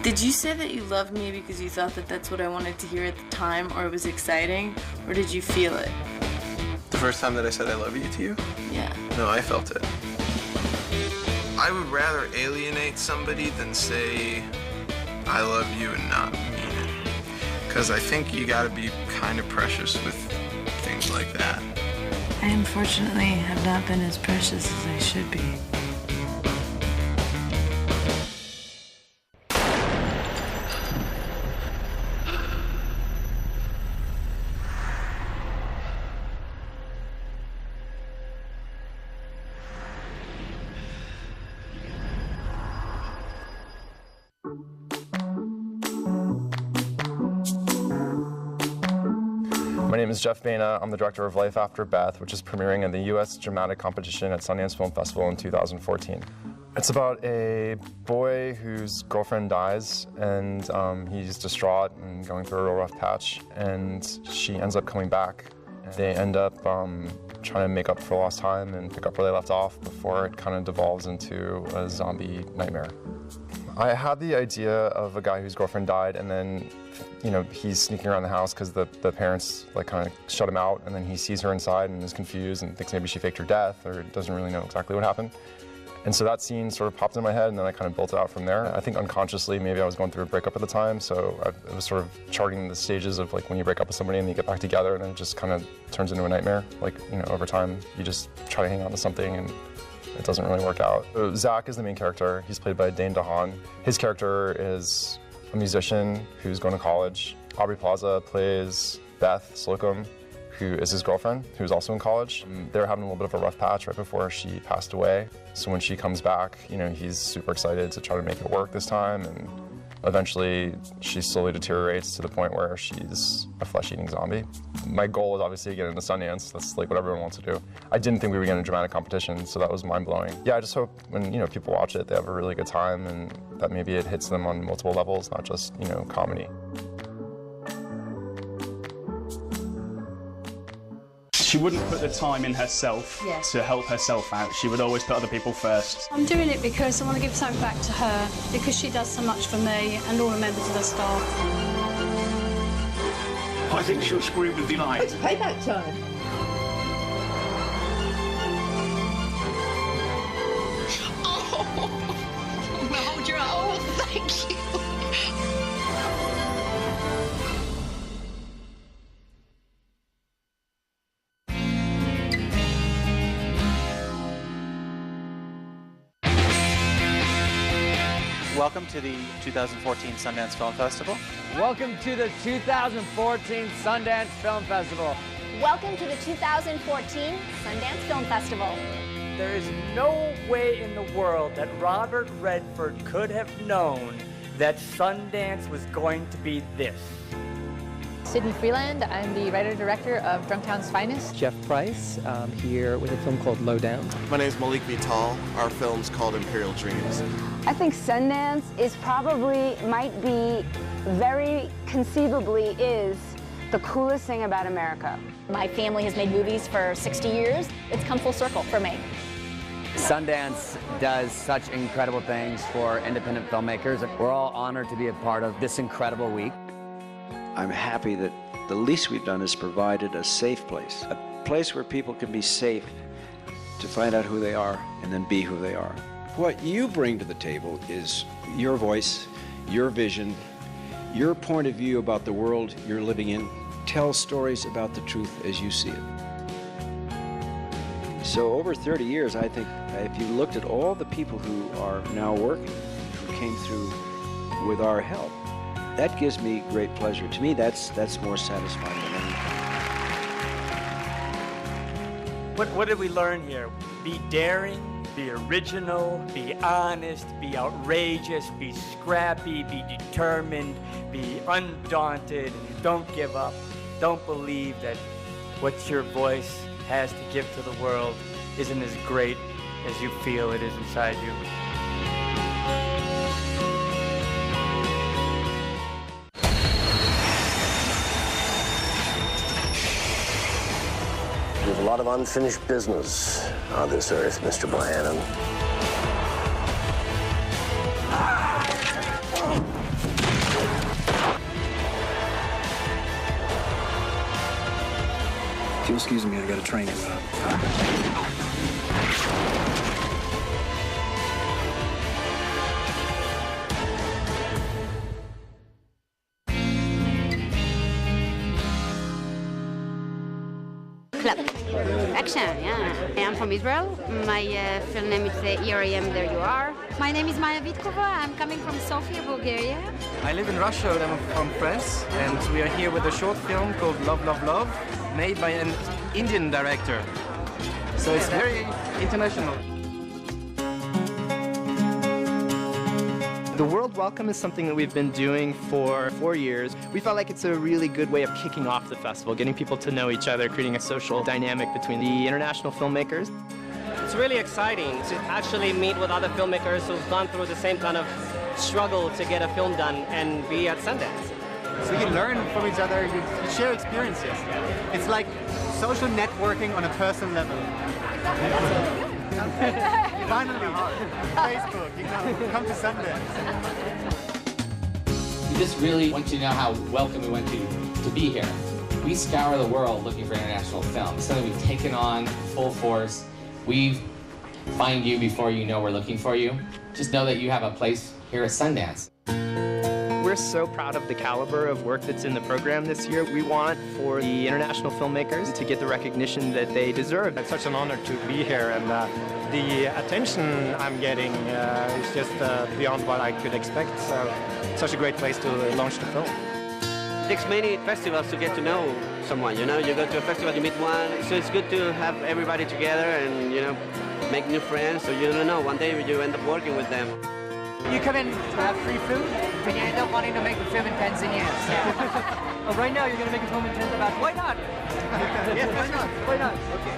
Did you say that you loved me because you thought that that's what I wanted to hear at the time, or it was exciting, or did you feel it? The first time that I said I love you to you? Yeah. No, I felt it. I would rather alienate somebody than say I love you and not mean it. Because I think you gotta be kind of precious with things like that. I unfortunately have not been as precious as I should be. My name is Jeff Baina. I'm the director of Life After Beth, which is premiering in the U.S. Dramatic Competition at Sun.Dance Film Festival in 2014. It's about a boy whose girlfriend dies, and he's distraught and going through a real rough patch, and she ends up coming back. They end up trying to make up for lost time and pick up where they left off before it kind of devolves into a zombie nightmare. I had the idea of a guy whose girlfriend died, and then, you know, he's sneaking around the house because the parents like kind of shut him out, and then he sees her inside and is confused and thinks maybe she faked her death or doesn't really know exactly what happened. And so that scene sort of popped in my head, and then I kind of built it out from there. I think unconsciously maybe I was going through a breakup at the time, so I was sort of charting the stages of like when you break up with somebody and you get back together, and then it just kind of turns into a nightmare. Like, you know, over time you just try to hang on to something and it doesn't really work out. So Zach is the main character. He's played by Dane DeHaan. His character is a musician who's going to college. Aubrey Plaza plays Beth Slocum, who is his girlfriend, who's also in college. They're having a little bit of a rough patch right before she passed away. So when she comes back, you know, he's super excited to try to make it work this time, and eventually she slowly deteriorates to the point where she's a flesh-eating zombie. My goal is obviously to get into Sundance. That's like what everyone wants to do. I didn't think we would get into dramatic competition, so that was mind-blowing. Yeah, I just hope when, you know, people watch it, they have a really good time, and that maybe it hits them on multiple levels, not just, you know, comedy. She wouldn't put the time in herself to help herself out. She would always put other people first. I'm doing it because I want to give something back to her, because she does so much for me and all the members of the staff. I think she'll scream with delight. It's payback time. Oh, hold your own. Oh, thank you. Welcome to the 2014 Sundance Film Festival. Welcome to the 2014 Sundance Film Festival. Welcome to the 2014 Sundance Film Festival. There is no way in the world that Robert Redford could have known that Sundance was going to be this. Sydney Freeland, I'm the writer-director of Drunktown's Finest. Jeff Price, here with a film called Lowdown. My name is Malik Vital. Our film's called Imperial Dreams. I think Sundance is probably, might be, very conceivably is the coolest thing about America. My family has made movies for 60 years. It's come full circle for me. Sundance does such incredible things for independent filmmakers. We're all honored to be a part of this incredible week. I'm happy that the least we've done is provided a safe place, a place where people can be safe to find out who they are and then be who they are. What you bring to the table is your voice, your vision, your point of view about the world you're living in. Tell stories about the truth as you see it. So over 30 years, I think if you looked at all the people who are now working, who came through with our help, that gives me great pleasure. To me, that's more satisfying than anything. What did we learn here? Be daring, be original, be honest, be outrageous, be scrappy, be determined, be undaunted, don't give up. Don't believe that what your voice has to give to the world isn't as great as you feel it is inside you. There's a lot of unfinished business on this earth, Mr. Bohannon. excuse me, I got a train coming up. Clap. Action, yeah. I'm from Israel. My film name is Here I Am, There You Are. My name is Maya Vitkova. I'm coming from Sofia, Bulgaria. I live in Russia and I'm from France, and we are here with a short film called Love, Love, Love, made by an Indian director. So it's very international. The World Welcome is something that we've been doing for 4 years. We felt like it's a really good way of kicking off the festival, getting people to know each other, creating a social dynamic between the international filmmakers. It's really exciting to actually meet with other filmmakers who've gone through the same kind of struggle to get a film done and be at Sundance. So you learn from each other, you share experiences. It's like social networking on a personal level. Finally, Facebook, you know, come to Sundance. We just really want you to know how welcome we want you to be here. We scour the world looking for international film. It's something we've taken on full force. We find you before you know we're looking for you. Just know that you have a place here at Sundance. We're so proud of the caliber of work that's in the program this year. We want for the international filmmakers to get the recognition that they deserve. It's such an honor to be here, and the attention I'm getting is just beyond what I could expect. So it's such a great place to launch the film. It takes many festivals to get to know someone, you know. You go to a festival, you meet one, so it's good to have everybody together and, you know, make new friends, so you don't know, one day you end up working with them. You come in to have free food, but you end up wanting to make a film in Tanzania. Well, right now you're going to make a film in Tanzania. Why not? Yes, why not? Why not? Okay.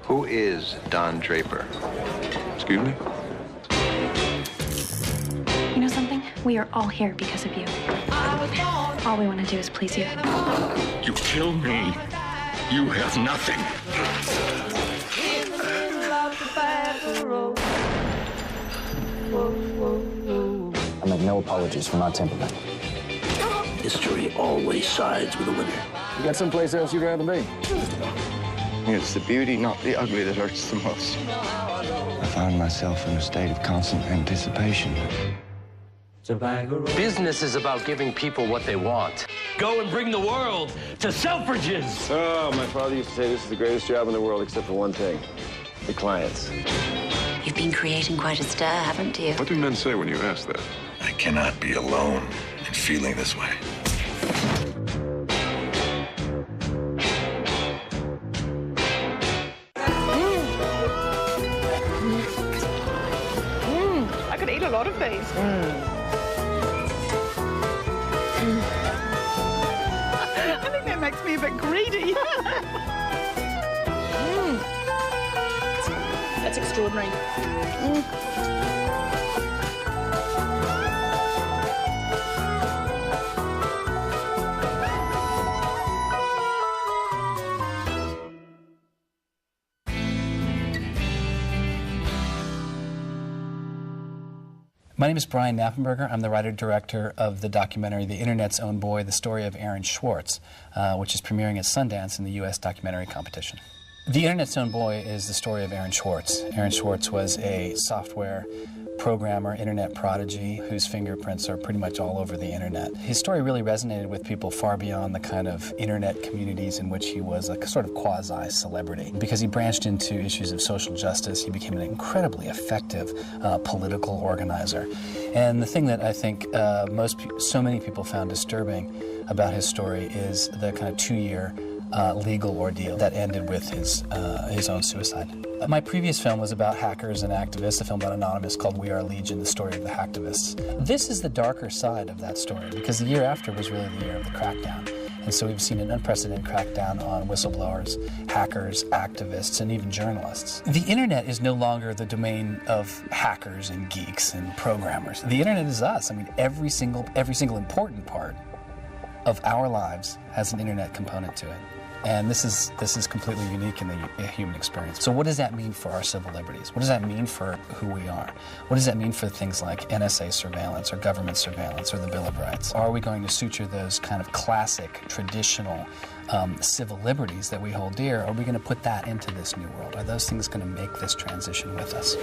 Who is Don Draper? Excuse me? You know something? We are all here because of you. All we want to do is please you. You kill me, you have nothing. I make no apologies for my temperament. History always sides with the winner. You got someplace else you'd rather be? It's the beauty, not the ugly, that hurts the most. I find myself in a state of constant anticipation. Business is about giving people what they want. Go and bring the world to Selfridges. Oh, my father used to say this is the greatest job in the world except for one thing. The clients. You've been creating quite a stir, haven't you? What do men say when you ask that? I cannot be alone in feeling this way. I could eat a lot of these. I think that makes me a bit greedy. That's extraordinary. My name is Brian Knappenberger. I'm the writer-director of the documentary The Internet's Own Boy, The Story of Aaron Swartz, which is premiering at Sundance in the U.S. documentary competition. The Internet's Own Boy is the story of Aaron Swartz. Aaron Swartz was a software programmer, internet prodigy, whose fingerprints are pretty much all over the internet. His story really resonated with people far beyond the kind of internet communities in which he was a sort of quasi-celebrity. Because he branched into issues of social justice, he became an incredibly effective political organizer. And the thing that I think so many people found disturbing about his story is the kind of 2-year legal ordeal that ended with his own suicide. My previous film was about hackers and activists, a film about Anonymous called We Are Legion, the story of the hacktivists. This is the darker side of that story, because the year after was really the year of the crackdown. And so we've seen an unprecedented crackdown on whistleblowers, hackers, activists, and even journalists. The internet is no longer the domain of hackers and geeks and programmers. The internet is us. I mean, every single important part of our lives has an internet component to it. And this is completely unique in the human experience. So what does that mean for our civil liberties? What does that mean for who we are? What does that mean for things like NSA surveillance or government surveillance or the Bill of Rights? Are we going to suture those kind of classic, traditional civil liberties that we hold dear? Or are we going to put that into this new world? Are those things going to make this transition with us?